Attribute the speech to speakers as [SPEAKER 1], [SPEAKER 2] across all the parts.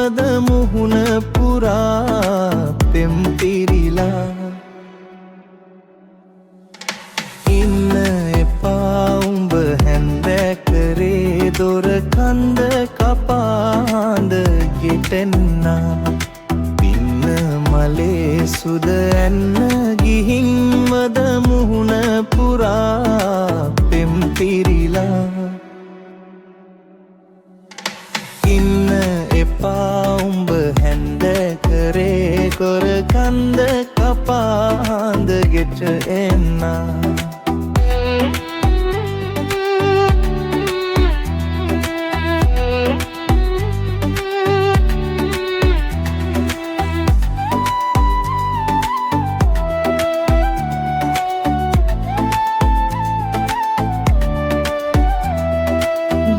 [SPEAKER 1] වද මුහුණ පුරා පෙම් පිරිලා ඉන්න එපා උඹ හැන්දෑකරේ දොර කන්ද කපාඳ ගෙටෙන්නා පින්න මලේ සුද ඇන්න ගිහින් වද මුහුණ පුරා පෙම් පිරිලා ඉන්න එපා උඹ හැන්දෑකරේ කොර කන්ද කපාඳ ගෙට එන්නා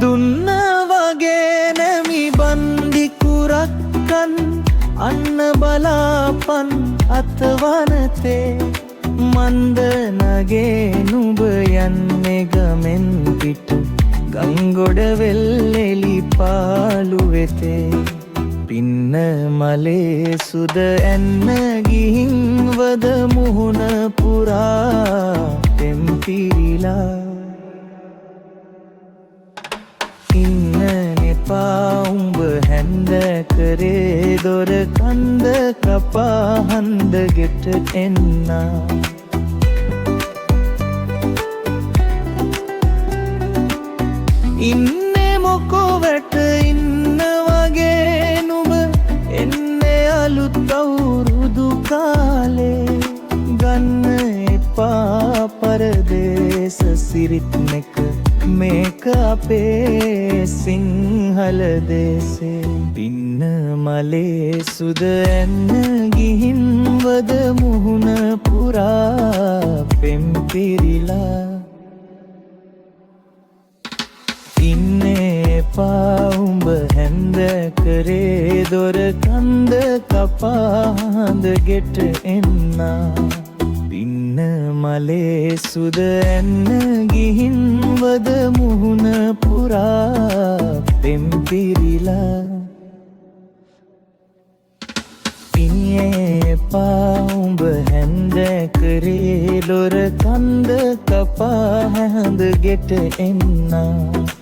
[SPEAKER 1] දුන්න වගේ නැමි බන්දි කුරක්කන් අන්න බලාපන් අතවනතේ මන්ද නගේ නුඹ යන්නේ ගමෙන් පිට ගංගොඩ වෙල්ලෙලි පාලු වෙතේ පින්න මලේ සුද ඇන්න ගිහින් වද මුහුණ පුරා පෙම් පිරිලා ඉන්න එපා උඹ හැන්දෑකරේ දොර කන්ද කපාහන්ද ගෙට එන්නා ඉන්නේ මොකෝ වැට ඉන්න වගේ නුඹ එන්නේ අලුත් අවුරුදු කාලේ ගන්න එපා පරදේස සිරිත් නෙක මේක අපේ සිංහල දේසේ පින්න මලේ සුද ඇන්න ගිහින් වද මුහුණ පුරා පෙම් පිරිලා ඉන්නේ එපා උඹ හැන්දෑකරේ දොර කන්ද කපාඳ ගෙට එන්නා පින්න මලේ සුද ඇන්න ගිහින් වද මුහුණ පුරා පෙම් පිරිලා පින්නේ එපා උඹ හැන්දෑකරේ දොර කන්ද කපාඳ ගෙට එන්නා